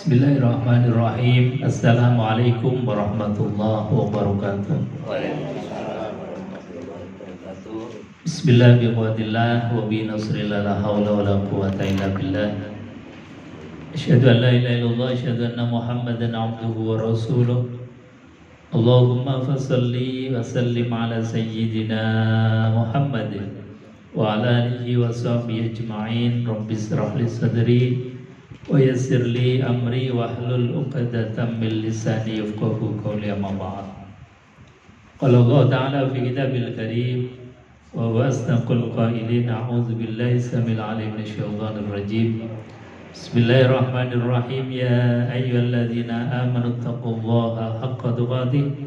Bismillahirrahmanirrahim. Assalamualaikum warahmatullahi wabarakatuh. Bismillahirrahmanirrahim. Wa bi nasrillah la haula wa la quwwata illa billah. Asyhadu an la ilaha illallah, asyhadu anna Muhammadan abduhu wa rasuluh. Allahumma fassalli wa sallim ala sayyidina Muhammadin wa ala alihi wa sahbihi ajma'in. Rabbi israh li sadri wa yassir li amri wahlul 'uqdatam min lisani yafqahu qawli, amma ba'd. Qala Allah ta'ala fi kitabil karim wa huwa asdaqul qailin. A'udzu billahi samil 'alim minasyaitonir rajim. Bismillahirrahmanirrahim. Ya ayyuhalladzina amanu taqullaha haqqa tuqatih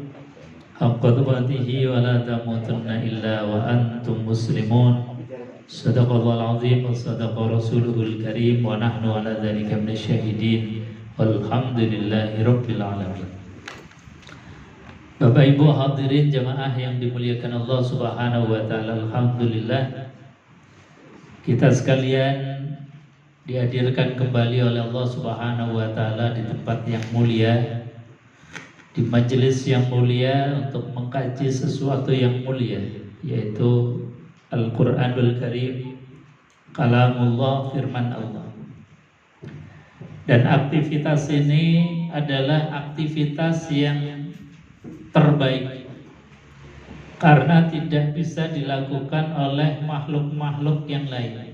wa la tamutunna illa wa antum muslimun. Sadaqallahul azim wa sadaqa rasuluhul karim wa nahnu ala dzalika minasyahidin walhamdulillahi rabbil alamin. Bapak Ibu hadirin jamaah yang dimuliakan Allah Subhanahu wa taala, alhamdulillah kita sekalian dihadirkan kembali oleh Allah Subhanahu wa taala di tempat yang mulia, di majelis yang mulia untuk mengkaji sesuatu yang mulia, yaitu Al-Quranul Karim, kalamullah, firman Allah. Dan aktivitas ini adalah aktivitas yang terbaik karena tidak bisa dilakukan oleh makhluk-makhluk yang lain.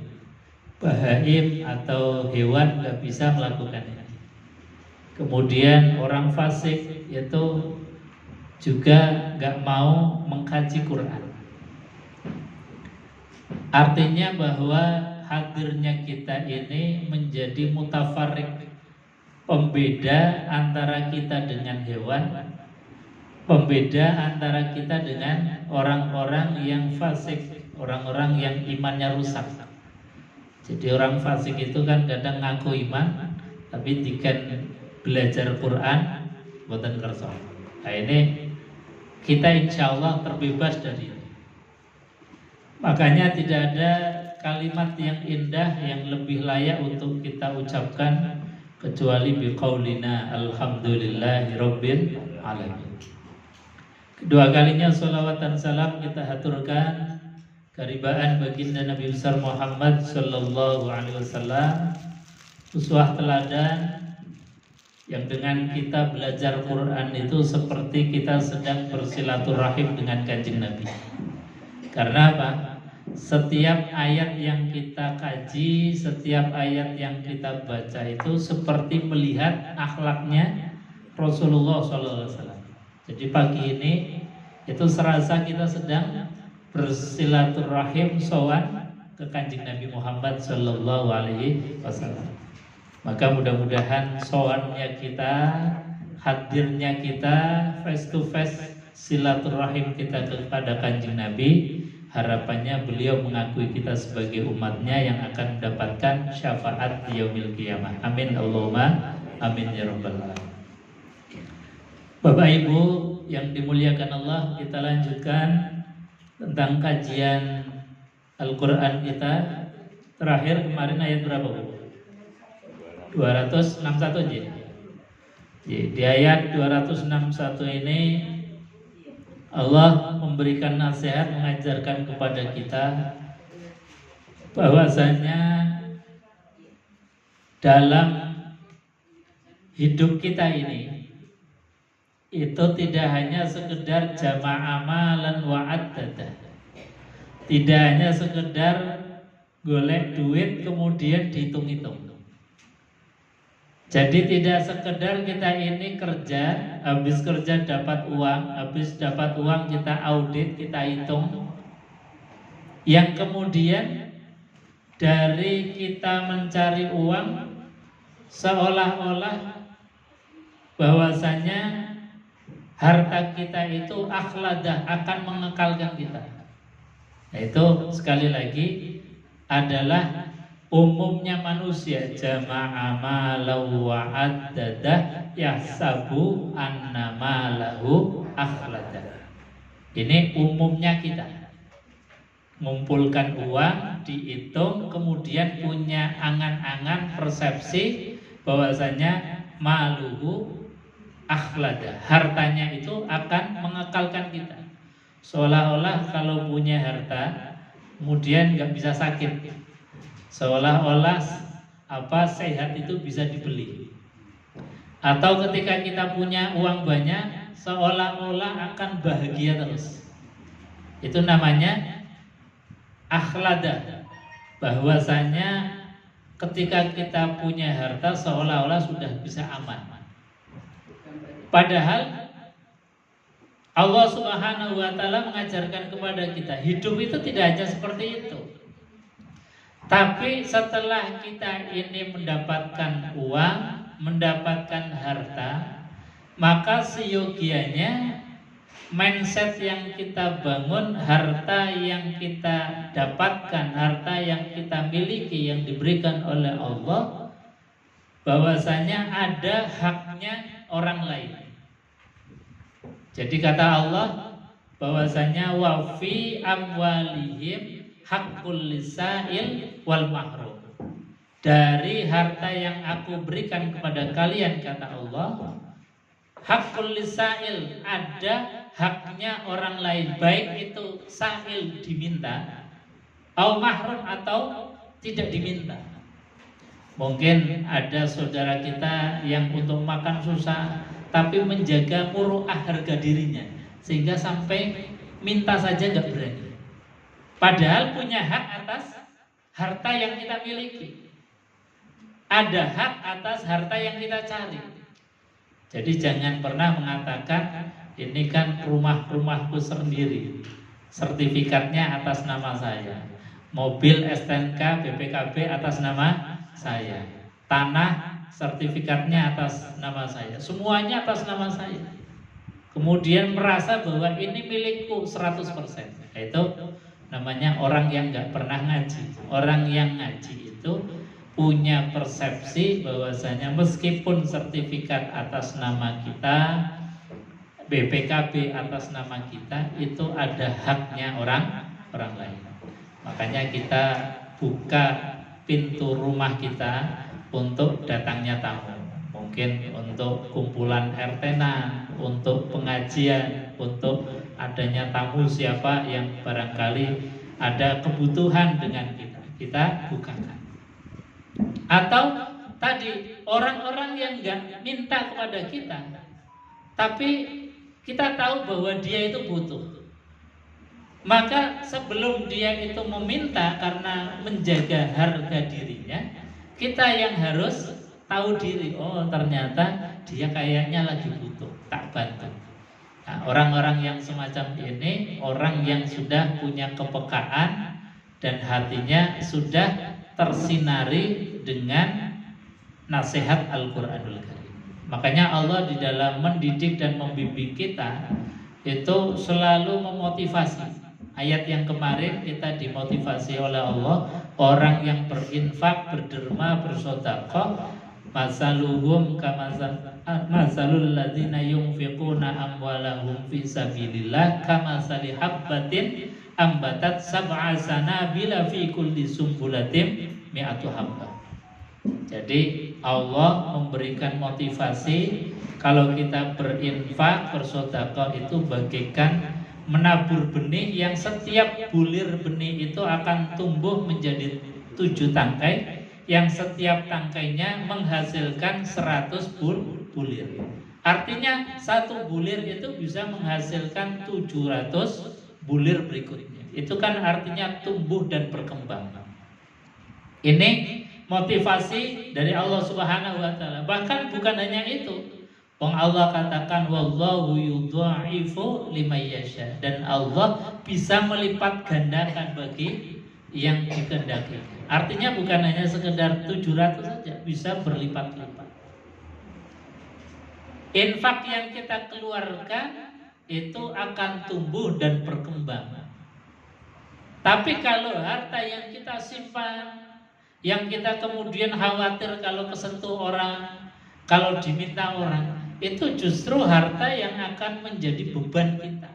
Bahaim atau hewan tidak bisa melakukannya. Kemudian orang fasik itu juga nggak mau mengkaji Quran. Artinya bahwa hadirnya kita ini menjadi mutafarriq, pembeda antara kita dengan hewan, pembeda antara kita dengan orang-orang yang fasik, orang-orang yang imannya rusak. Jadi orang fasik itu kan kadang ngaku iman, tapi dikan belajar Quran boten kersa. Nah ini kita insya Allah terbebas dari itu. Makanya tidak ada kalimat yang indah yang lebih layak untuk kita ucapkan kecuali biqaulina alhamdulillahi rabbil alamin. Kedua kalinya sholawat dan salam kita haturkan karibaan baginda Nabi besar Muhammad sallallahu alaihi wasallam, uswah teladan yang dengan kita belajar Quran itu seperti kita sedang bersilaturahim dengan kanjeng Nabi. Karena apa? Setiap ayat yang kita kaji, setiap ayat yang kita baca itu seperti melihat akhlaknya Rasulullah SAW. Jadi pagi ini itu serasa kita sedang bersilaturahim sowan ke kanjeng Nabi Muhammad Sallallahu Alaihi Wasallam. Maka mudah-mudahan sowannya kita, hadirnya kita, face to face silaturahim kita kepada kanjeng Nabi, harapannya beliau mengakui kita sebagai umatnya yang akan mendapatkan syafaat di yaumil qiyamah. Amin Allahumma amin ya rabbal alamin. Bapak Ibu yang dimuliakan Allah, kita lanjutkan tentang kajian Al-Quran kita. Terakhir kemarin ayat berapa Bu? 261 J. Di ayat 261 ini Allah memberikan nasihat, mengajarkan kepada kita bahwasanya dalam hidup kita ini itu tidak hanya sekedar jama'a amalan wa addada, tidak hanya sekedar golek duit kemudian dihitung-hitung. Jadi tidak sekedar kita ini kerja, habis kerja dapat uang, habis dapat uang kita audit, kita hitung. Yang kemudian dari kita mencari uang seolah-olah bahwasanya harta kita itu akhladah, akan mengekalkan kita. Nah, itu sekali lagi adalah umumnya manusia, jama'a malahu wa addadah yahsabu anna malahu akhladah. Ini umumnya kita mengumpulkan uang, dihitung, kemudian punya angan-angan persepsi bahwasanya maluhu akhlada. Hartanya itu akan mengekalkan kita. Seolah-olah kalau punya harta kemudian nggak bisa sakit. Seolah-olah sehat itu bisa dibeli. Atau ketika kita punya uang banyak, seolah-olah akan bahagia terus. Itu namanya akhlada. Bahwasanya ketika kita punya harta seolah-olah sudah bisa aman. Padahal Allah Subhanahu wa Ta'ala mengajarkan kepada kita, hidup itu tidak hanya seperti itu. Tapi setelah kita ini mendapatkan uang, mendapatkan harta, maka seyogianya mindset yang kita bangun, harta yang kita dapatkan, harta yang kita miliki, yang diberikan oleh Allah, bahwasanya ada haknya orang lain. Jadi kata Allah bahwasanya wa fi amwalihim haqqul lisail wal mahrum. Dari harta yang aku berikan kepada kalian, kata Allah, haqqul lisail, ada haknya orang lain, baik itu sa'il diminta atau mahrum atau tidak diminta. Mungkin ada saudara kita yang untuk makan susah tapi menjaga muru'ah harga dirinya sehingga sampai minta saja nggak berani. Padahal punya hak atas harta yang kita miliki. Ada hak atas harta yang kita cari. Jadi jangan pernah mengatakan ini kan rumahku sendiri, sertifikatnya atas nama saya, mobil STNK BPKB atas nama saya, tanah sertifikatnya atas nama saya, semuanya atas nama saya. Kemudian merasa bahwa ini milikku 100%. Itu namanya orang yang nggak pernah ngaji. Orang yang ngaji itu punya persepsi bahwasanya meskipun sertifikat atas nama kita, BPKB atas nama kita, itu ada haknya orang lain. Makanya kita buka pintu rumah kita untuk datangnya tamu, mungkin untuk kumpulan RT-nan, untuk pengajian, untuk adanya tamu siapa yang barangkali ada kebutuhan dengan kita bukakan. Atau tadi orang-orang yang nggak minta kepada kita, tapi kita tahu bahwa dia itu butuh. Maka sebelum dia itu meminta karena menjaga harga dirinya, kita yang harus tahu diri. Oh, ternyata dia kayaknya lagi butuh, tak bantu. Nah, orang-orang yang semacam ini, orang yang sudah punya kepekaan dan hatinya sudah tersinari dengan nasihat Al-Quranul Karim. Makanya Allah di dalam mendidik dan membimbing kita itu selalu memotivasi. Ayat yang kemarin kita dimotivasi oleh Allah, orang yang berinfak, berderma, bersedekah, masaluhum masalul ladzina yunfiquna amwalahum fi sabilillah kamasali habbatin ambatat sab'a sanabila fi kulli sumbulatin mi'atu habbah. Jadi Allah memberikan motivasi kalau kita berinfak, bersedekah itu bagaikan menabur benih yang setiap bulir benih itu akan tumbuh menjadi 7 tangkai, yang setiap tangkainya menghasilkan 100 bulir. Artinya satu bulir itu bisa menghasilkan 700 bulir berikutnya. Itu kan artinya tumbuh dan berkembang. Ini motivasi dari Allah Subhanahu wa Ta'ala. Bahkan bukan hanya itu, Allah katakan wallahu yudha'ifu liman yasha, dan Allah bisa melipat gandakan bagi yang dikehendaki. Artinya bukan hanya sekedar 700 saja, bisa berlipat-lipat. Infak yang kita keluarkan itu akan tumbuh dan berkembang. Tapi kalau harta yang kita simpan, yang kita kemudian khawatir kalau kesentuh orang, kalau diminta orang, itu justru harta yang akan menjadi beban kita,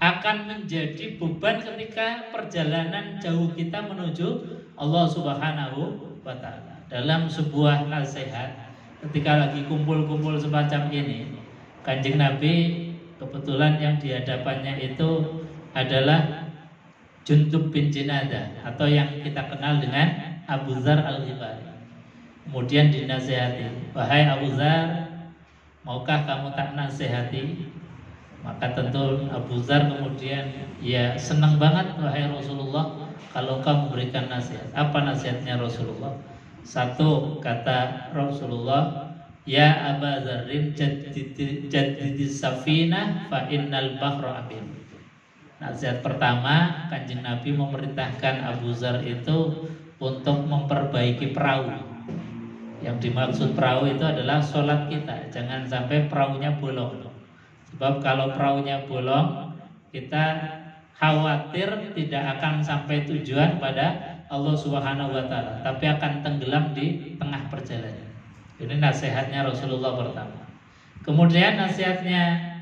akan menjadi beban ketika perjalanan jauh kita menuju Allah Subhanahu wa Ta'ala. Dalam sebuah nasihat ketika lagi kumpul-kumpul semacam ini, Kanjeng Nabi kebetulan yang di hadapannya itu adalah Jundub bin Junadah atau yang kita kenal dengan Abu Dzar Al-Ghifari. Kemudian dinasihati, wahai Abu Dzar, maukah kamu tak nasihati? Maka tentu Abu Dzar kemudian ya senang banget, wahai Rasulullah, kalau kamu memberikan nasihat. Apa nasihatnya Rasulullah? Satu, kata Rasulullah, ya Aba Dzarrin jaddidis safinah fa innal bahra amin. Nasihat pertama, Kanjeng Nabi memerintahkan Abu Dzar itu untuk memperbaiki perahu. Yang dimaksud perahu itu adalah sholat kita. Jangan sampai perahunya bolong. Sebab kalau perahunya bolong, kita khawatir tidak akan sampai tujuan pada Allah Subhanahu wa Ta'ala, tapi akan tenggelam di tengah perjalanan. Ini nasihatnya Rasulullah pertama. Kemudian nasihatnya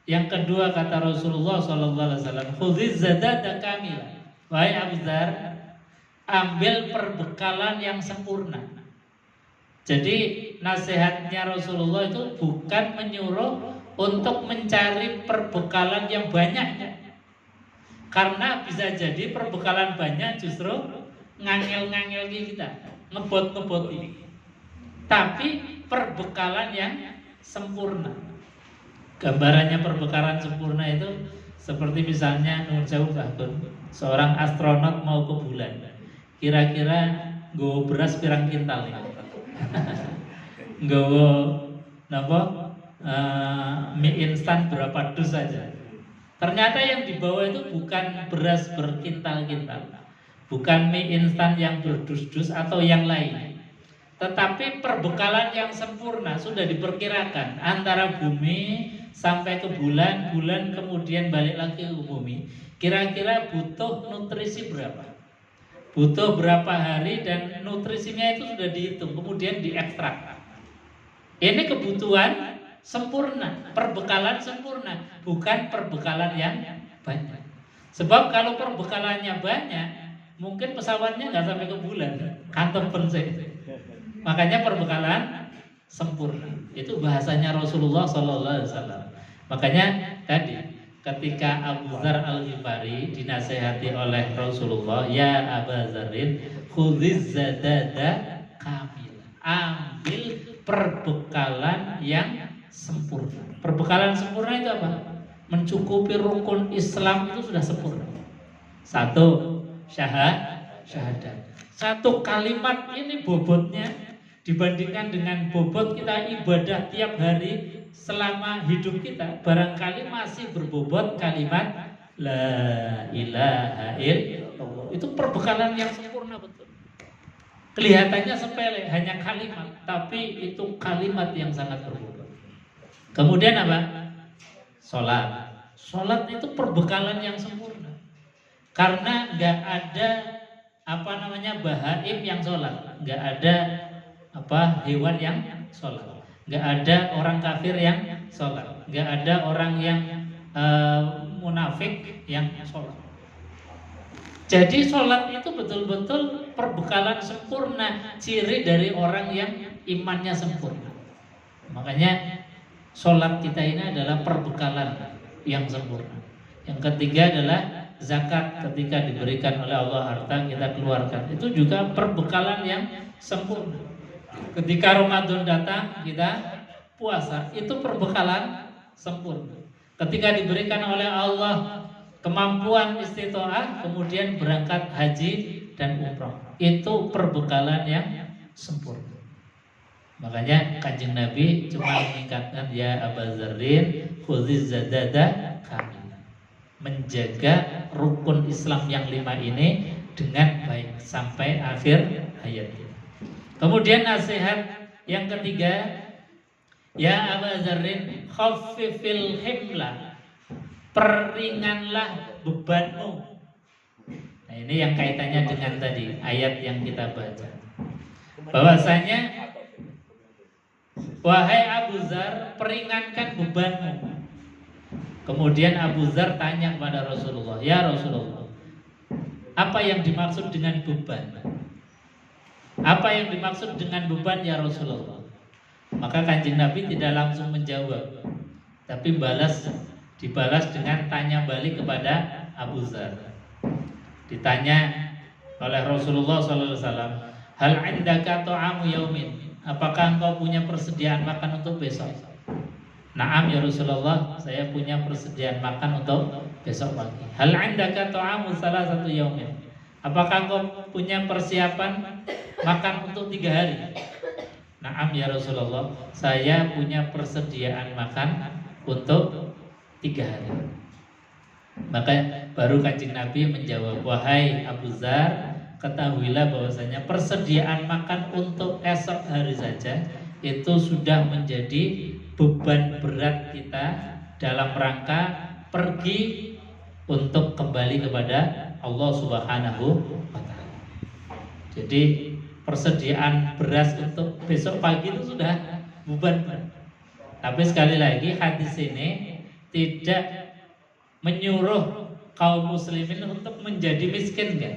yang kedua, kata Rasulullah SAW, khudziz zadada kamila. Wahai Abu Dzar, ambil perbekalan yang sempurna. Jadi nasihatnya Rasulullah itu bukan menyuruh untuk mencari perbekalan yang banyak, karena bisa jadi perbekalan banyak justru ngangel-ngangel kita, ngebot-ngebot ini. Tapi perbekalan yang sempurna. Gambarannya perbekalan sempurna itu seperti misalnya seorang astronot mau ke bulan, kira-kira nggawa beras pirang kintal ya? Nggawa mie instan berapa dus saja. Ternyata yang dibawa itu bukan beras berkintal-kintal, bukan mie instan yang berdus-dus atau yang lain, tetapi perbekalan yang sempurna. Sudah diperkirakan antara bumi sampai ke bulan, bulan kemudian balik lagi ke bumi, kira-kira butuh nutrisi berapa, butuh berapa hari, dan nutrisinya itu sudah dihitung kemudian diekstrak. Ini kebutuhan sempurna, perbekalan sempurna, bukan perbekalan yang banyak. Sebab kalau perbekalannya banyak, mungkin pesawatnya nggak sampai ke bulan, kantong pensek. Makanya perbekalan sempurna. Itu bahasanya Rasulullah SAW. Makanya tadi ketika Abu Dzar Al-Ghifari dinasehati oleh Rasulullah, ya Aba Dzarrin khudziz zadada kamila. Ambil perbekalan yang sempurna. Perbekalan sempurna itu apa? Mencukupi rukun Islam itu sudah sempurna. Satu, syahadat. Satu kalimat ini bobotnya dibandingkan dengan bobot kita ibadah tiap hari selama hidup kita, barangkali masih berbobot kalimat la ilaha illallah. Itu perbekalan yang sempurna betul. Kelihatannya sepele, hanya kalimat, tapi itu kalimat yang sangat berbobot. Kemudian apa? Sholat. Sholat itu perbekalan yang sempurna. Karena nggak ada bahaim yang sholat, nggak ada hewan yang sholat, nggak ada orang kafir yang sholat, nggak ada orang yang munafik yang sholat. Jadi sholat itu betul-betul perbekalan sempurna, ciri dari orang yang imannya sempurna. Makanya sholat kita ini adalah perbekalan yang sempurna. Yang ketiga adalah zakat. Ketika diberikan oleh Allah harta, kita keluarkan. Itu juga perbekalan yang sempurna. Ketika Ramadan datang, kita puasa. Itu perbekalan sempurna. Ketika diberikan oleh Allah kemampuan istitoah, kemudian berangkat haji dan umrah, itu perbekalan yang sempurna. Makanya Kanjeng Nabi cuma mengingatkan, ya Aba Dzarrin khudziz zadada kamila. Menjaga rukun Islam yang 5 ini dengan baik sampai akhir hayat kita. Kemudian nasihat yang ketiga, ya Aba Dzarrin khaffifil himla. Peringanlah bebanmu. Nah, ini yang kaitannya dengan tadi ayat yang kita baca. Bahwasanya wahai Abu Dzar, peringankan bebanmu. Kemudian Abu Dzar tanya kepada Rasulullah, ya Rasulullah, apa yang dimaksud dengan beban? Apa yang dimaksud dengan beban ya Rasulullah? Maka Kanjeng Nabi tidak langsung menjawab, tapi dibalas dengan tanya balik kepada Abu Dzar. Ditanya oleh Rasulullah SAW, hal indaka ta'amu yaumin, apakah engkau punya persediaan makan untuk besok? Naam ya Rasulullah, saya punya persediaan makan untuk besok pagi. Hal indaka ta'amu salah satu yaumin, apakah engkau punya persiapan makan untuk 3 hari? Naam ya Rasulullah, saya punya persediaan makan untuk 3 hari. Maka baru Kanjeng Nabi menjawab, wahai Abu Dzar, ketahuilah bahwasanya persediaan makan untuk esok hari saja itu sudah menjadi beban berat kita dalam rangka pergi untuk kembali kepada Allah Subhanahu wa taala. Jadi persediaan beras untuk besok pagi itu sudah beban berat. Tapi sekali lagi hadis ini tidak menyuruh kaum muslimin untuk menjadi miskin, kan?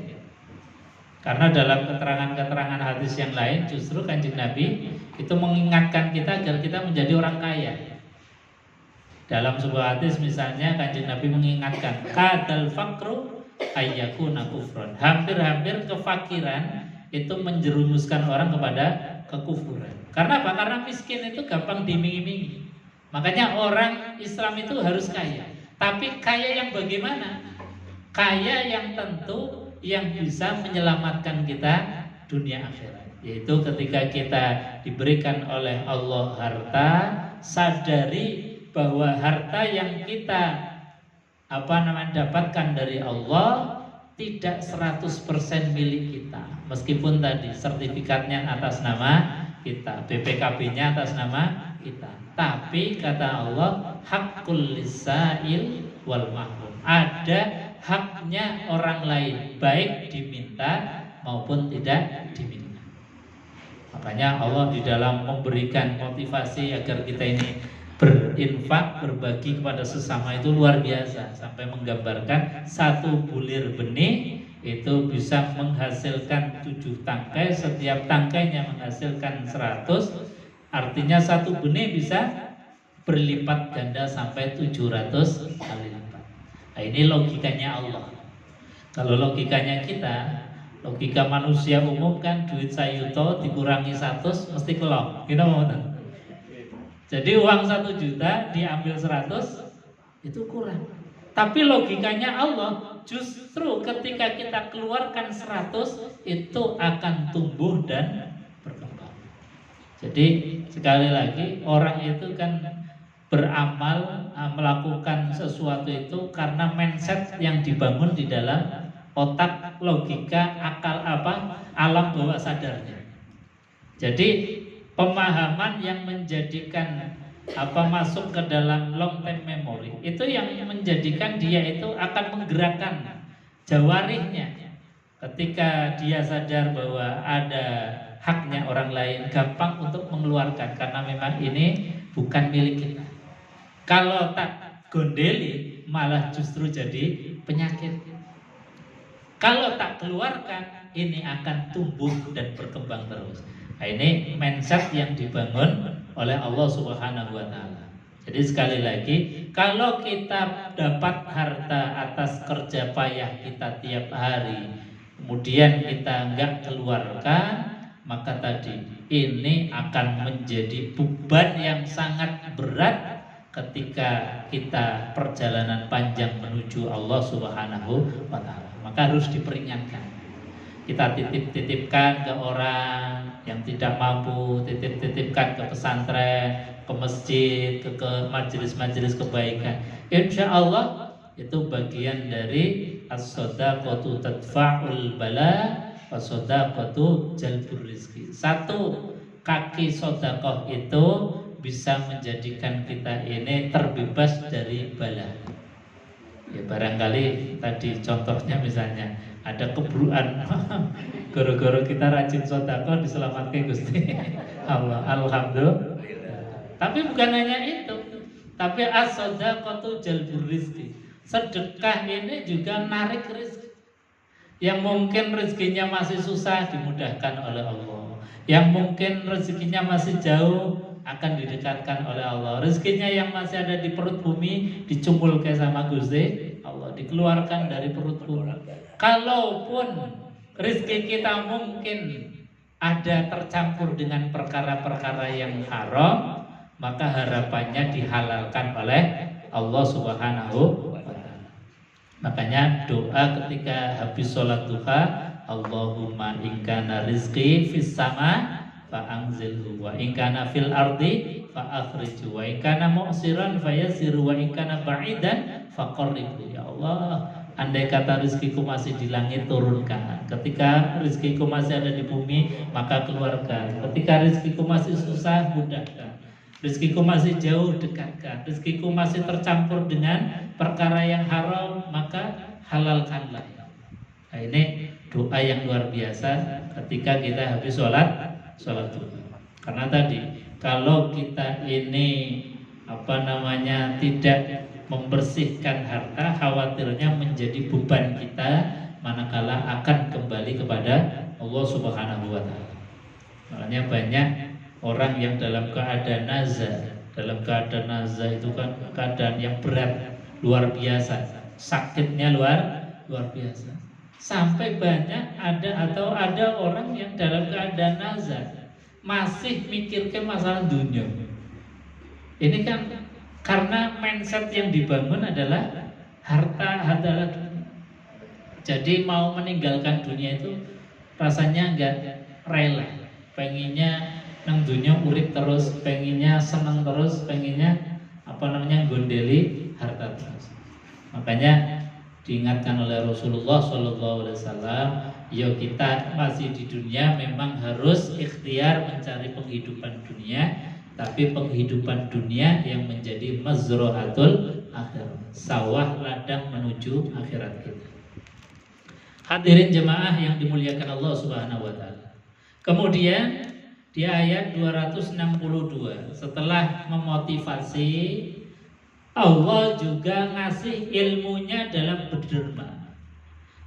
Karena dalam keterangan-keterangan hadis yang lain justru Kanjeng Nabi itu mengingatkan kita agar kita menjadi orang kaya. Dalam sebuah hadis misalnya Kanjeng Nabi mengingatkan, kadal faqru ayyakuna kufron. Hampir-hampir kefakiran itu menjerumuskan orang kepada kekufuran. Karena apa? Karena miskin itu gampang diiming-imingi. Makanya orang Islam itu harus kaya. Tapi kaya yang bagaimana? Kaya yang tentu yang bisa menyelamatkan kita dunia akhirat. Yaitu ketika kita diberikan oleh Allah harta, sadari bahwa harta yang kita dapatkan dari Allah tidak 100% milik kita. Meskipun tadi sertifikatnya atas nama kita, BPKB-nya atas nama kita. Tapi kata Allah, hakul lisail wal mahrum. Ada haknya orang lain, baik diminta maupun tidak diminta. Makanya Allah di dalam memberikan motivasi agar kita ini berinfak, berbagi kepada sesama itu luar biasa. Sampai menggambarkan 1 bulir benih itu bisa menghasilkan 7 tangkai, setiap tangkainya menghasilkan 100. Artinya 1 benih bisa berlipat ganda sampai 700 kali lipat. Nah, ini logikanya Allah. Kalau logikanya kita, logika manusia umum kan duit sayuto dikurangi 100 mesti kelok. Kita mau tahu. Jadi uang 1 juta diambil 100 itu kurang. Tapi logikanya Allah justru ketika kita keluarkan 100 itu akan tumbuh dan berkembang. Jadi sekali lagi orang itu kan beramal, melakukan sesuatu itu karena mindset yang dibangun di dalam otak, logika, akal alam bawah sadarnya. Jadi pemahaman yang menjadikan masuk ke dalam long term memory itu yang menjadikan dia itu akan menggerakkan jawarihnya. Ketika dia sadar bahwa ada haknya orang lain, gampang untuk mengeluarkan karena memang ini bukan milik kita. Kalau tak gondeli malah justru jadi penyakit. Kalau tak keluarkan ini akan tumbuh dan berkembang terus. Nah, ini mindset yang dibangun oleh Allah Subhanahu wa taala. Jadi sekali lagi, kalau kita dapat harta atas kerja payah kita tiap hari, kemudian kita enggak keluarkan, maka tadi ini akan menjadi beban yang sangat berat ketika kita perjalanan panjang menuju Allah Subhanahu wa taala. Maka harus diperingatkan. Kita titip-titipkan ke orang yang tidak mampu, titip-titipkan ke pesantren, ke masjid, ke majelis-majelis kebaikan. Insya Allah itu bagian dari as-shadaqatu tadfa'ul bala wa shadaqatu jalbur rizki. 1 kaki sedekah itu bisa menjadikan kita ini terbebas dari bala. Ya barangkali tadi contohnya misalnya ada kebruan, gara-gara kita rajin sedekah diselamatkan Gusti Allah, alhamdulillah. Tapi bukan hanya itu, tapi as-shadaqatu jalbur rizki. Sedekah ini juga narik rezeki. Yang mungkin rezekinya masih susah dimudahkan oleh Allah. Yang mungkin rezekinya masih jauh akan didekatkan oleh Allah. Rezekinya yang masih ada di perut bumi dicumpulkan sama Gusti Allah, dikeluarkan dari perut bumi. Kalaupun rezeki kita mungkin ada tercampur dengan perkara-perkara yang haram, maka harapannya dihalalkan oleh Allah Subhanahu wa ta'ala. Makanya doa ketika habis sholat duha, Allahumma in kana rizqi fis sama fa anzilhu wa in kana fil ardi fa akhrijhu wa in kana mu'siran fayassir wa in kana ba'idan faqarribhu. Ya Allah, andai kata rizkiku masih di langit, turunkan. Ketika rizkiku masih ada di bumi, maka keluarkan. Ketika rizkiku masih susah, mudahkan. Rizkiku masih jauh, dekatkan. Rizkiku masih tercampur dengan perkara yang haram, maka halalkanlah. Nah, ini doa yang luar biasa ketika kita habis sholat duha. Karena tadi kalau kita ini tidak membersihkan harta, khawatirnya menjadi beban kita manakala akan kembali kepada Allah Subhanahu wa ta'ala. Makanya banyak orang yang dalam keadaan nazar. Dalam keadaan nazar itu kan keadaan yang berat, luar biasa, sakitnya luar biasa. Sampai banyak ada orang yang dalam keadaan nazar masih mikirkan masalah dunia. Ini kan karena mindset yang dibangun adalah harta adalah dunia. Jadi mau meninggalkan dunia itu rasanya enggak rela, pengennya nang dunia urip terus, pengennya senang terus, pengennya gondeli harta terus. Makanya diingatkan oleh Rasulullah SAW, yo kita masih di dunia memang harus ikhtiar mencari penghidupan dunia, tapi penghidupan dunia yang menjadi mazra'atul akhirat, sawah ladang menuju akhirat kita. Hadirin jemaah yang dimuliakan Allah Subhanahu wa ta'ala. Kemudian di ayat 262 setelah memotivasi, Allah juga ngasih ilmunya dalam berderma.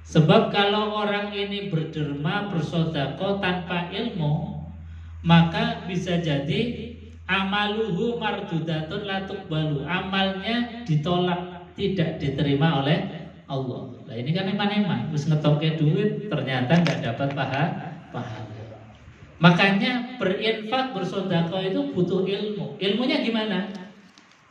Sebab kalau orang ini berderma, bersedekah tanpa ilmu, maka bisa jadi amaluhu mardudatun la tuqbalu, amalnya ditolak, tidak diterima oleh Allah. Nah ini kan eman-eman, terus ngetoke duit ternyata nggak dapat pahala. Makanya berinfak, bersedekah itu butuh ilmu. Ilmunya gimana?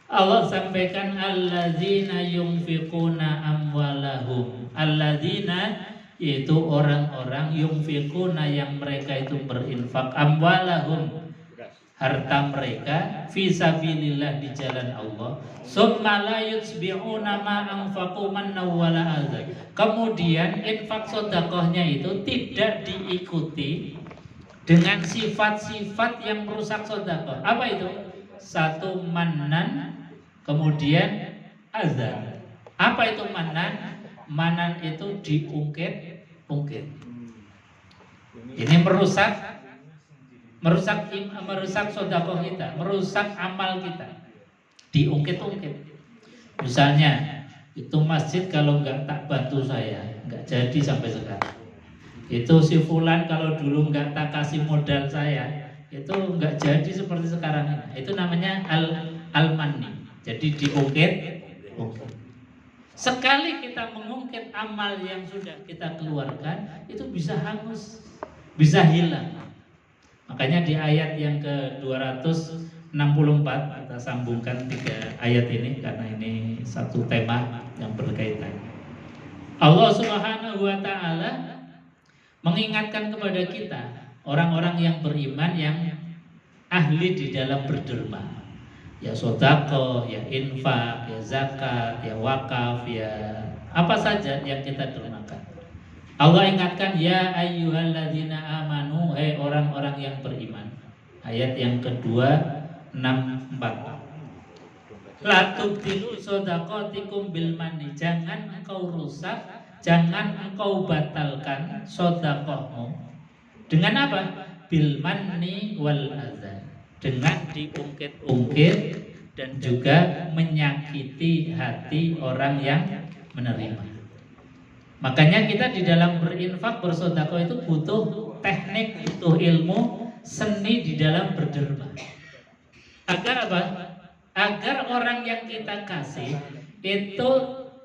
Allah sampaikan alladzina yunfiquna amwalahum. Alladzina yaitu orang-orang yunfiquna yang mereka itu berinfak amwalahum, harta mereka fi sabilillah, di jalan Allah. Summa la yutbi'una ma anfaqu mannaw wala adza. Kemudian infak sedekahnya itu tidak diikuti dengan sifat-sifat yang merusak sedekah. Apa itu? Satu manan, kemudian azan. Apa itu manan? Manan itu diungkit-ungkit. Ini merusak sedekah kita, merusak amal kita. Diungkit-ungkit. Misalnya, itu masjid kalau nggak tak bantu saya, nggak jadi sampai sekarang. Itu si fulan kalau dulu nggak tak kasih modal saya, itu nggak jadi seperti sekarang ini. Itu namanya al-manni. Jadi diungkit. Sekali kita mengungkit amal yang sudah kita keluarkan, itu bisa hangus, bisa hilang. Makanya di ayat yang ke-264 kita sambungkan 3 ayat ini karena ini satu tema yang berkaitan. Allah Subhanahu wa ta'ala mengingatkan kepada kita, orang-orang yang beriman yang ahli di dalam berderma, ya sedekah, ya infak, ya zakat, ya wakaf, ya apa saja yang kita dermakan. Allah ingatkan, ya ayyuhalladzina amanu, hai orang-orang yang beriman. Ayat yang ke-264. La tubtilu shadaqatikum bil manni, jangan engkau rusak, jangan engkau batalkan sedekahmu dengan apa? Bil manni wal adza, dengan diungkit-ungkit dan juga menyakiti hati orang yang menerima. Makanya kita di dalam berinfak, bersedekah itu butuh teknik, butuh ilmu, seni di dalam berderma. Agar apa? Agar orang yang kita kasih itu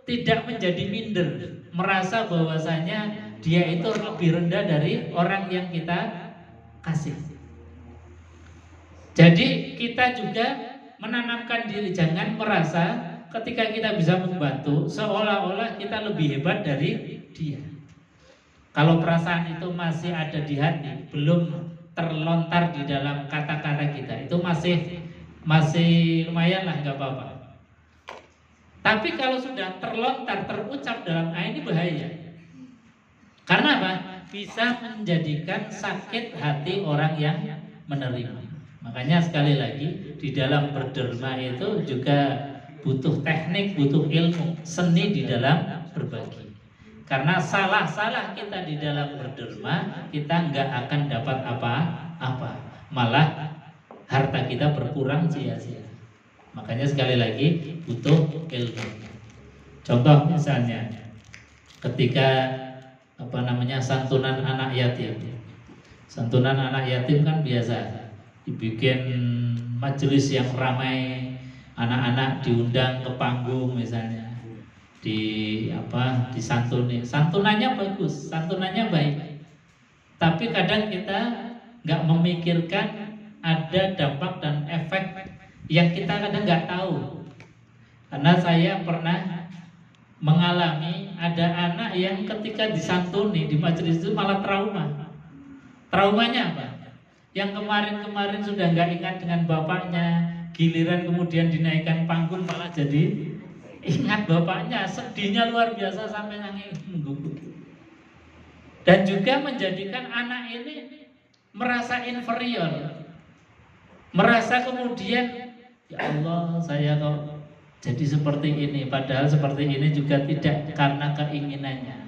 tidak menjadi minder, merasa bahwasanya dia itu lebih rendah dari orang yang kita kasih. Jadi kita juga menanamkan diri, jangan merasa ketika kita bisa membantu seolah-olah kita lebih hebat dari dia. Kalau perasaan itu masih ada di hati, belum terlontar di dalam kata-kata kita, itu masih lumayan lah, nggak apa-apa. Tapi kalau sudah terlontar, terucap dalam ini bahaya. Karena apa? Bisa menjadikan sakit hati orang yang menerima. Makanya sekali lagi di dalam berderma itu juga butuh teknik, butuh ilmu, seni di dalam berbagi. Karena salah-salah kita di dalam berderma, kita nggak akan dapat apa-apa, malah harta kita berkurang sia-sia. Makanya sekali lagi butuh ilmu. Contoh misalnya ketika santunan anak yatim. Santunan anak yatim kan biasa dibikin majelis yang ramai, anak-anak diundang ke panggung misalnya, disantuni. Santunannya bagus, santunannya baik. Tapi kadang kita nggak memikirkan ada dampak dan efek yang kita kadang nggak tahu. Karena saya pernah mengalami ada anak yang ketika disantuni di majelis itu malah trauma. Traumanya apa? Yang kemarin-kemarin sudah nggak ingat dengan bapaknya, giliran kemudian dinaikkan panggung malah jadi ingat bapaknya, sedihnya luar biasa sampai nangis mengguguk. Dan juga menjadikan anak ini merasa inferior, merasa kemudian ya Allah, saya kok jadi seperti ini, padahal seperti ini juga tidak karena keinginannya.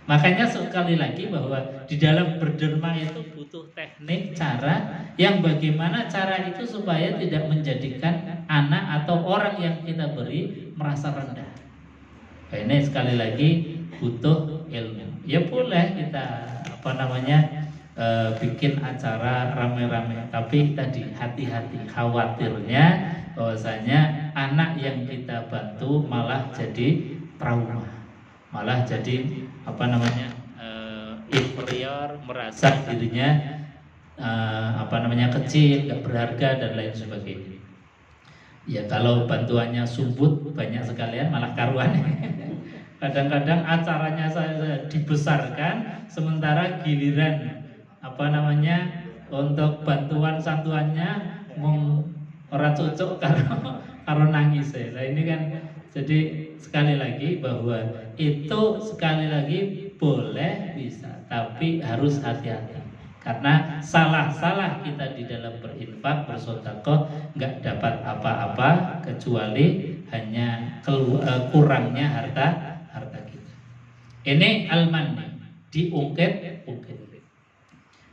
Makanya sekali lagi bahwa di dalam berderma itu butuh teknik, cara yang bagaimana cara itu supaya tidak menjadikan anak atau orang yang kita beri merasa rendah. Nah, ini sekali lagi butuh ilmu. Ya boleh kita bikin acara rame-rame, tapi tadi hati-hati, khawatirnya bahwasanya anak yang kita bantu malah jadi trauma, malah jadi inferior, merasa dirinya kecil, gak berharga dan lain sebagainya. Ya kalau bantuannya sumbut banyak sekalian malah karuan. Kadang-kadang acaranya saya dibesarkan, sementara giliran untuk bantuan santuannya orang cocok karo nangis ya. Nah ini kan jadi sekali lagi bahwa itu sekali lagi boleh bisa, tapi harus hati-hati. Karena salah-salah kita di dalam berinfak, bersedekah nggak dapat apa-apa kecuali hanya kurangnya harta kita. Ini al-manni, diungkit-ungkit.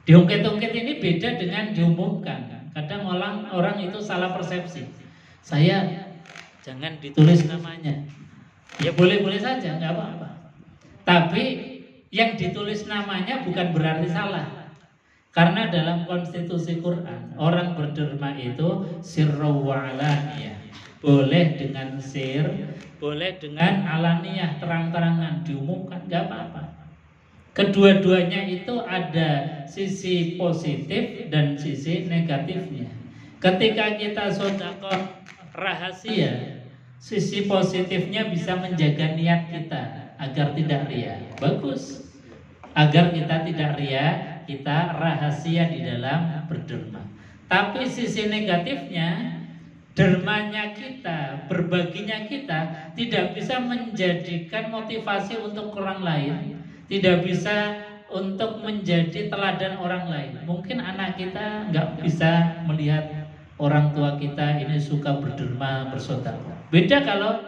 Diungkit-ungkit ini beda dengan diumumkan. Kadang orang itu salah persepsi. Saya jangan ditulis namanya. Ya boleh-boleh saja, nggak apa-apa. Tapi yang ditulis namanya bukan berarti salah. Karena dalam konstitusi Quran, orang berderma itu sirra wa alaniyah. Boleh dengan sir, boleh dengan alaniyah, terang-terangan, diumumkan, nggak apa-apa. Kedua-duanya itu ada sisi positif dan sisi negatifnya. Ketika kita sedekah rahasia, sisi positifnya bisa menjaga niat kita agar tidak riya. Bagus. Agar kita tidak riya, kita rahasia di dalam berderma. Tapi sisi negatifnya, dermanya kita, berbaginya kita tidak bisa menjadikan motivasi untuk orang lain. Tidak bisa untuk menjadi teladan orang lain. Mungkin anak kita nggak bisa melihat orang tua kita ini suka berderma, bersedekah. Beda kalau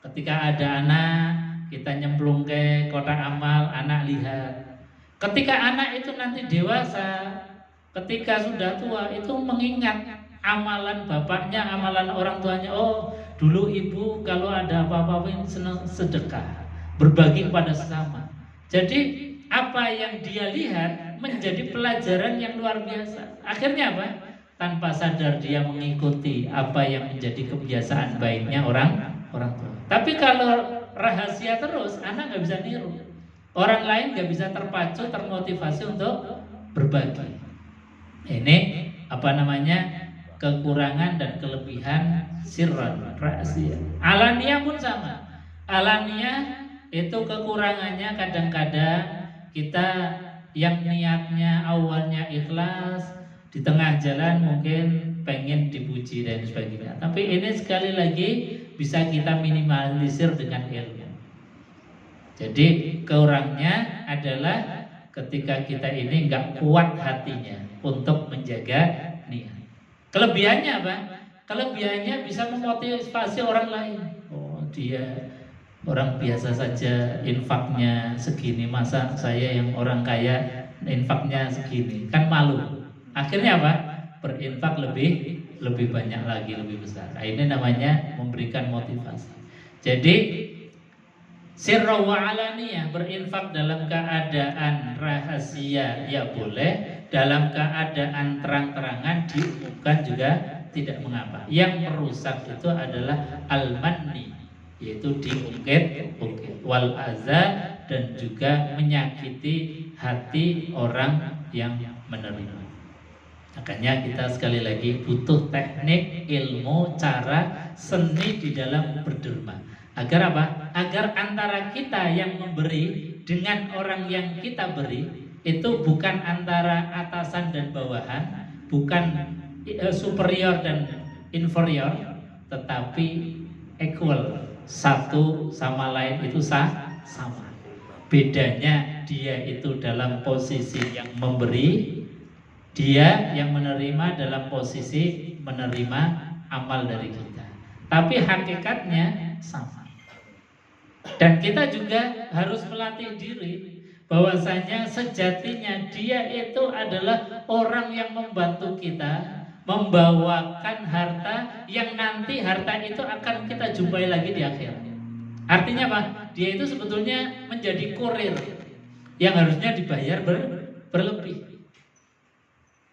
ketika ada anak, kita nyemplung ke kotak amal, anak lihat. Ketika anak itu nanti dewasa, ketika sudah tua, itu mengingat amalan bapaknya, amalan orang tuanya. Oh, dulu ibu kalau ada apa-apa senang sedekah, berbagi kepada sesama. Jadi apa yang dia lihat menjadi pelajaran yang luar biasa. Akhirnya apa? tanpa sadar dia mengikuti apa yang menjadi kebiasaan baiknya orang tua. Tapi kalau rahasia terus, anak nggak bisa niru. Orang lain nggak bisa terpacu, termotivasi untuk berbagi. Ini apa namanya, kekurangan dan kelebihan sirran, rahasia. Alania pun sama. Alania itu kekurangannya kadang-kadang kita yang niatnya awalnya ikhlas, di tengah jalan mungkin pengen dipuji dan sebagainya. Tapi ini sekali lagi bisa kita minimalisir dengan ilmu. Jadi keurangnya adalah ketika kita ini nggak kuat hatinya untuk menjaga niat. Kelebihannya apa? Kelebihannya bisa memotivasi orang lain. Oh, dia orang biasa saja infaknya segini, masa saya yang orang kaya infaknya segini, kan malu. Akhirnya apa? Berinfak lebih banyak lagi, lebih besar. Nah, ini namanya memberikan motivasi. Jadi sirra wa alaniyah, berinfak dalam keadaan rahasia ya boleh, dalam keadaan terang-terangan diumumkan juga tidak mengapa. Yang merusak itu adalah al-manni, yaitu diungkit-ungkit, wal azza, dan juga menyakiti hati orang yang menerima. Makanya kita sekali lagi butuh teknik, ilmu, cara, seni di dalam berderma. Agar apa? Agar antara kita yang memberi dengan orang yang kita beri itu bukan antara atasan dan bawahan, bukan superior dan inferior, tetapi equal, satu sama lain itu sama. Bedanya dia itu dalam posisi yang memberi, dia yang menerima dalam posisi menerima amal dari kita. Tapi hakikatnya sama. Dan kita juga harus melatih diri bahwasanya sejatinya dia itu adalah orang yang membantu kita membawakan harta yang nanti harta itu akan kita jumpai lagi di akhirat. Artinya apa? Dia itu sebetulnya menjadi kurir yang harusnya dibayar berlebih.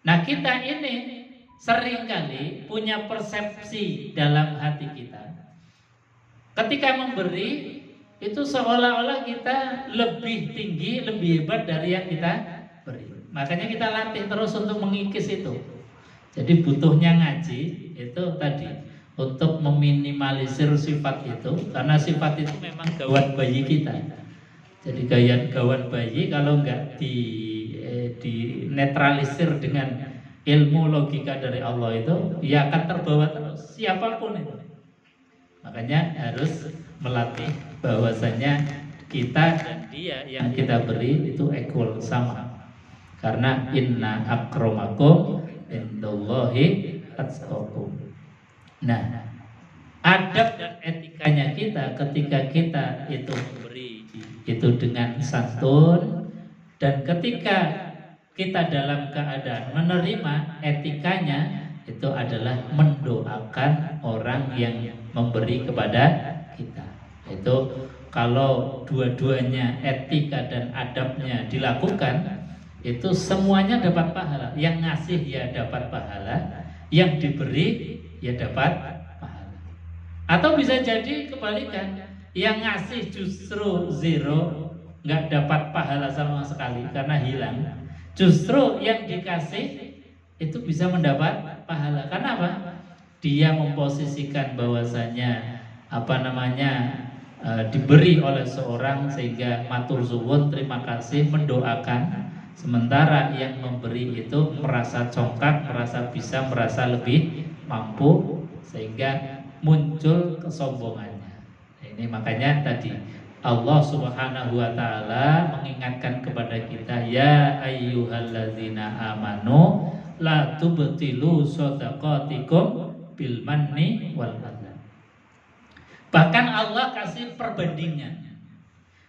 Nah, kita ini seringkali punya persepsi dalam hati kita. Ketika memberi itu seolah-olah kita lebih tinggi, lebih hebat dari yang kita beri. Makanya kita latih terus untuk mengikis itu. Jadi butuhnya ngaji itu tadi untuk meminimalisir sifat itu, karena sifat itu memang gawan bayi kita. Jadi gawan bayi kalau nggak di netralisir dengan ilmu logika dari Allah itu, ya akan terbawa terus siapapun itu. Makanya harus melatih bahwasanya kita dan dia yang kita beri itu equal, sama. Karena inna akramakum indallahi atqakum. Nah, adab dan etikanya kita ketika kita itu memberi itu dengan santun, dan ketika kita dalam keadaan menerima, etikanya itu adalah mendoakan orang yang memberi kepada kita. Itu kalau dua-duanya etika dan adabnya dilakukan, itu semuanya dapat pahala. Yang ngasih ya dapat pahala, yang diberi ya dapat pahala. Atau bisa jadi kebalikan, yang ngasih justru zero, nggak dapat pahala sama sekali karena hilang. Justru yang dikasih itu bisa mendapat pahala. Karena apa? Dia memposisikan bahwasanya diberi oleh seorang sehingga matur suwun, terima kasih, mendoakan. Sementara yang memberi itu merasa congkak, merasa bisa, merasa lebih mampu, sehingga muncul kesombongannya. Ini makanya tadi Allah Subhanahu wa taala mengingatkan kepada kita, ya ayyuhalladzina amanu la tubtilu shadaqatikum bil manni wal adha. Bahkan Allah kasih perbandingan.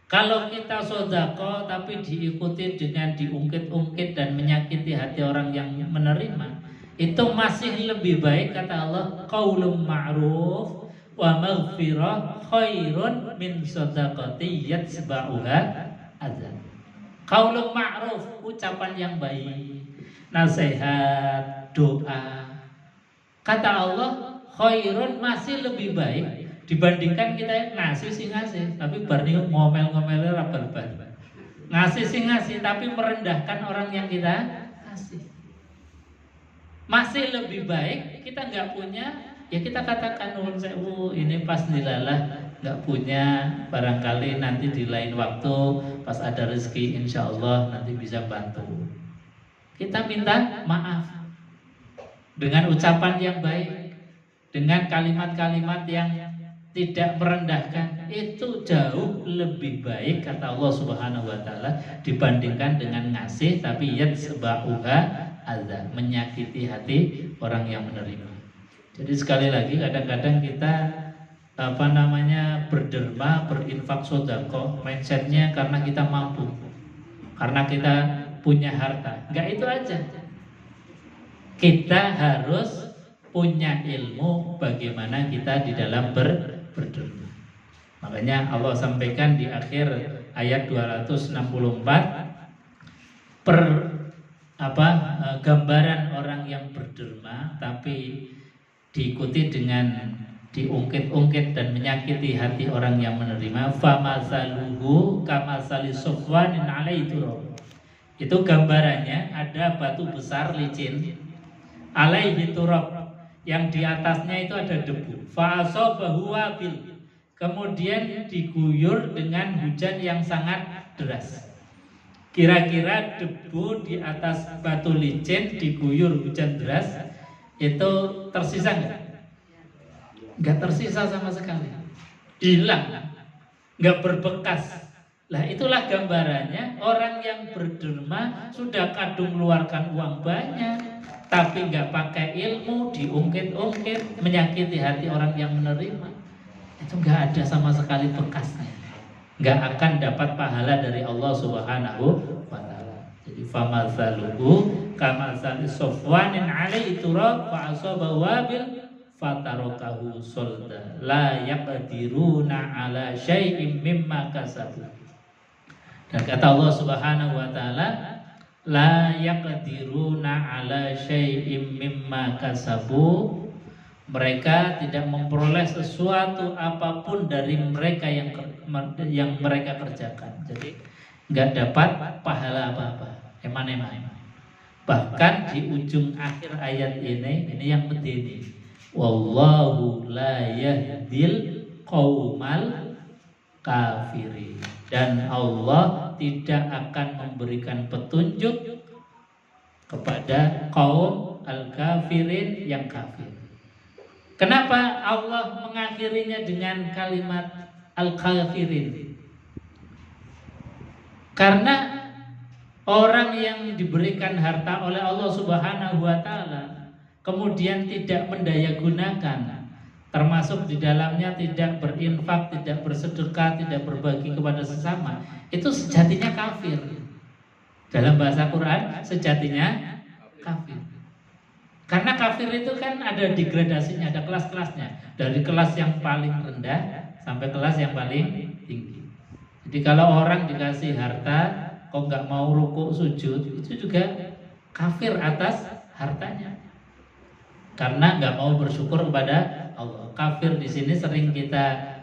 Kalau kita sedekah tapi diikuti dengan diungkit-ungkit dan menyakiti hati orang yang menerima, itu masih lebih baik, kata Allah, qaulun ma'ruf wa maghfirah khairun min shadaqati yatsba'uha adzan. Qaulun ma'ruf, ucapan yang baik, nasihat, doa, Kata Allah, khairun masih lebih baik dibandingkan kita ngasih sih ngasih, tapi barni ngomel-ngomelnya rabal-bal. Ngasih sih ngasih, tapi merendahkan orang yang kita kasih. Masih lebih baik kita nggak punya, ya kita katakan nuwun sewu, ini pas dilalah nggak punya, barangkali nanti di lain waktu pas ada rezeki insya Allah nanti bisa bantu. Kita minta maaf dengan ucapan yang baik, dengan kalimat-kalimat yang tidak merendahkan, itu jauh lebih baik kata Allah Subhanahu wa taala dibandingkan dengan ngasih tapi yatsba'uha adza, menyakiti hati orang yang menerima. Jadi sekali lagi kadang-kadang kita berderma, berinfak sedekah, mindsetnya karena kita mampu, karena kita punya harta. Enggak itu aja. Kita harus punya ilmu bagaimana kita di dalam berderma. Makanya Allah sampaikan di akhir ayat 264 gambaran orang yang berderma tapi diikuti dengan diungkit-ungkit dan menyakiti hati orang yang menerima. Famasaluhu kamasali sofwanin alaihi turab. Itu gambarannya ada batu besar licin alaihi turab, yang di atasnya itu ada debu. Fa'asabahu wabil, kemudian diguyur dengan hujan yang sangat deras. Kira-kira debu di atas batu licin diguyur hujan deras itu tersisa nggak? Nggak tersisa sama sekali, hilang, nggak berbekas. Lah itulah gambarannya orang yang berderma sudah kadung mengeluarkan uang banyak, tapi nggak pakai ilmu, diungkit-ungkit, menyakiti hati orang yang menerima, itu nggak ada sama sekali bekasnya, nggak akan dapat pahala dari Allah Subhanahu wa taala. Jadi famatsaluhu kamatsali sofwanin alaihi turab fa'asabahu wabil fatarakahu solda la yaqdiruna ala syai'im mimma kasabu. Dan kata Allah Subhanahu wa taala, la yaqdiruna ala syai'im mimma kasabu, mereka tidak memperoleh sesuatu apapun dari mereka yang mereka kerjakan. Jadi nggak dapat pahala apa-apa, eman-eman. Bahkan di ujung akhir ayat ini yang penting, wallahu la yahdil qaumal kafirin, dan Allah tidak akan memberikan petunjuk kepada kaum al-kafirin yang kafir. Kenapa Allah mengakhirinya dengan kalimat al-kafirin? Karena orang yang diberikan harta oleh Allah Subhanahu wa taala kemudian tidak mendayagunakan, termasuk di dalamnya tidak berinfak, tidak bersedekah, tidak berbagi kepada sesama, itu sejatinya kafir. Dalam bahasa Quran sejatinya kafir. Karena kafir itu kan ada degradasinya, ada kelas-kelasnya, dari kelas yang paling rendah sampai kelas yang paling tinggi. Jadi kalau orang dikasih harta kok nggak mau rukuk sujud, itu juga kafir atas hartanya, karena nggak mau bersyukur kepada Allah. Kafir di sini sering kita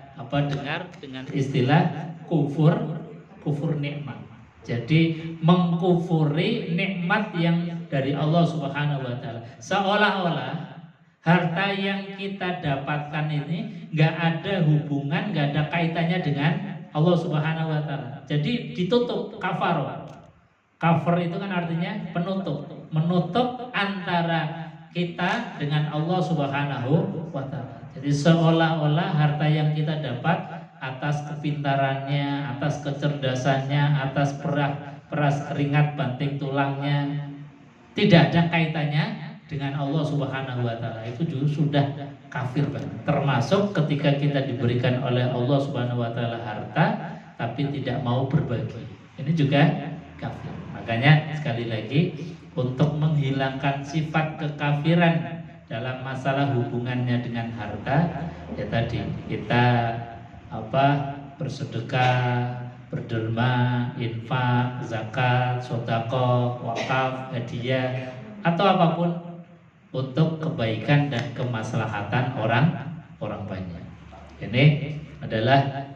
dengar dengan istilah kufur nikmat. Jadi mengkufuri nikmat yang dari Allah Subhanahu wa taala. Seolah-olah harta yang kita dapatkan ini nggak ada hubungan, nggak ada kaitannya dengan Allah Subhanahu wa taala. Jadi ditutup, kafar. Kafar itu kan artinya penutup, menutup antara kita dengan Allah Subhanahu wa taala. Jadi seolah-olah harta yang kita dapat atas kepintarannya, atas kecerdasannya, atas peras keringat banting tulangnya, tidak ada kaitannya dengan Allah Subhanahu wa taala, itu juga sudah kafir banget. Termasuk ketika kita diberikan oleh Allah Subhanahu wa taala harta tapi tidak mau berbagi, ini juga kafir. Makanya sekali lagi, untuk menghilangkan sifat kekafiran dalam masalah hubungannya dengan harta, ya tadi kita bersedekah, berderma, infak, zakat, sedekah, wakaf, hadiah, atau apapun untuk kebaikan dan kemaslahatan orang banyak. Ini adalah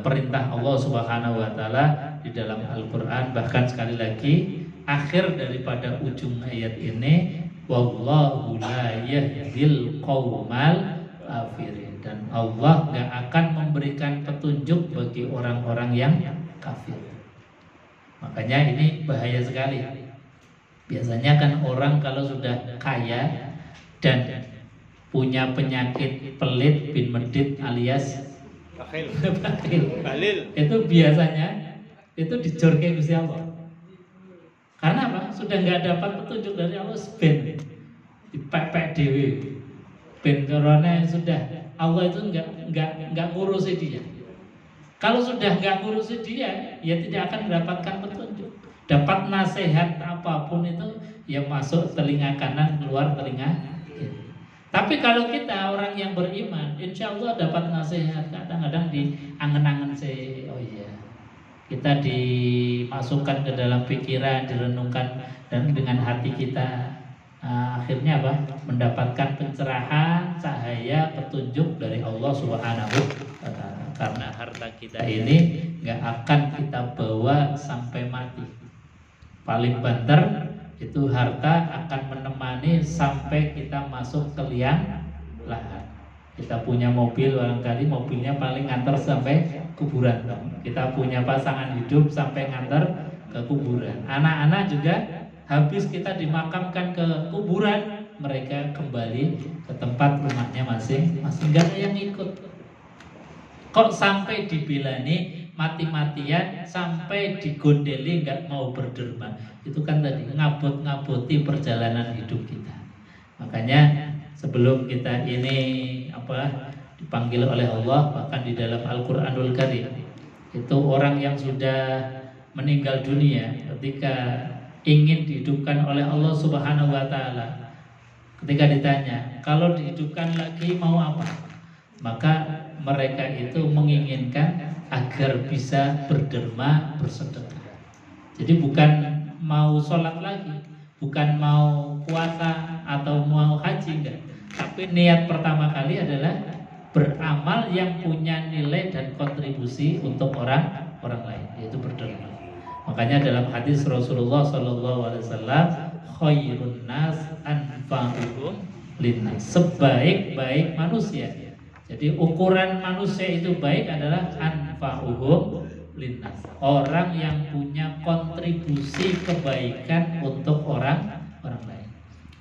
perintah Allah Subhanahu wa taala di dalam Al-Qur'an. Bahkan sekali lagi akhir daripada ujung ayat ini, wallahu la yahdil qaumal kafirin, dan Allah gak akan memberikan petunjuk bagi orang-orang yang kafir. Makanya ini bahaya sekali. Biasanya kan orang kalau sudah kaya dan punya penyakit pelit bin medit alias bakhil, itu biasanya itu dijorke Gusti Allah. Karena apa? Sudah nggak dapat petunjuk dari Allah, ben dipepek dewe, ben corona sudah Allah itu nggak ngurusi dia. Kalau sudah nggak ngurusi dia, ya tidak akan mendapatkan petunjuk. Dapat nasihat apapun itu ya masuk telinga kanan, keluar telinga kiri. Tapi kalau kita orang yang beriman, insya Allah dapat nasihat. Kadang-kadang di angen-angen saya, oh iya, kita dimasukkan ke dalam pikiran, direnungkan dan dengan hati kita, akhirnya apa? Mendapatkan pencerahan, cahaya, petunjuk dari Allah Subhanahu wa taala. Karena harta kita ini nggak akan kita bawa sampai mati. Paling banter itu harta akan menemani sampai kita masuk ke liang lahat. Kita punya mobil, barangkali mobilnya paling nganter sampai kuburan. Kita punya pasangan hidup sampai nganter ke kuburan. Anak-anak juga habis kita dimakamkan ke kuburan, mereka kembali ke tempat rumahnya masing-masing. Gak ada yang ikut. Kok sampai dibilani mati-matian, sampai digondeli nggak mau berderma? Itu kan tadi ngabut-ngabuti perjalanan hidup kita. Makanya sebelum kita ini dipanggil oleh Allah, bahkan di dalam Al-Qur'anul Karim itu orang yang sudah meninggal dunia ketika ingin dihidupkan oleh Allah Subhanahu wa taala, ketika ditanya kalau dihidupkan lagi mau apa, maka mereka itu menginginkan agar bisa berderma, bersedekah. Jadi bukan mau sholat lagi, bukan mau puasa atau mau haji, enggak. Tapi niat pertama kali adalah beramal yang punya nilai dan kontribusi untuk orang lain, yaitu berderma. Makanya dalam hadis Rasulullah SAW, khairun nas anfa'uhum linnas, sebaik-baik manusia. Jadi ukuran manusia itu baik adalah anfa'uhum linnas, orang yang punya kontribusi kebaikan untuk orang lain.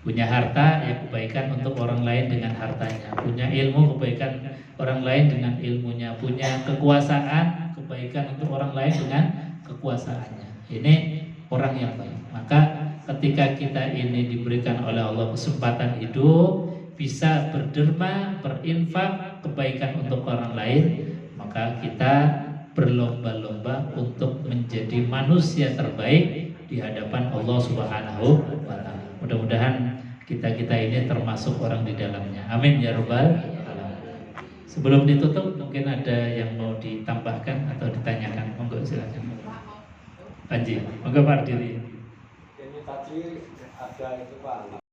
Punya harta ya kebaikan untuk orang lain dengan hartanya, punya ilmu kebaikan orang lain dengan ilmunya, punya kekuasaan kebaikan untuk orang lain dengan kekuasaannya. Ini orang yang baik. Maka ketika kita ini diberikan oleh Allah kesempatan hidup, bisa berderma, berinfak, kebaikan untuk orang lain, maka kita berlomba-lomba untuk menjadi manusia terbaik di hadapan Allah Subhanahu wa taala. Mudah-mudahan kita ini termasuk orang di dalamnya. Amin ya rabbal alamin. Sebelum ditutup mungkin ada yang mau ditambahkan atau ditanyakan. Monggo silakan. Panji, monggo Pak Diri. Ini tadi ada itu Pak.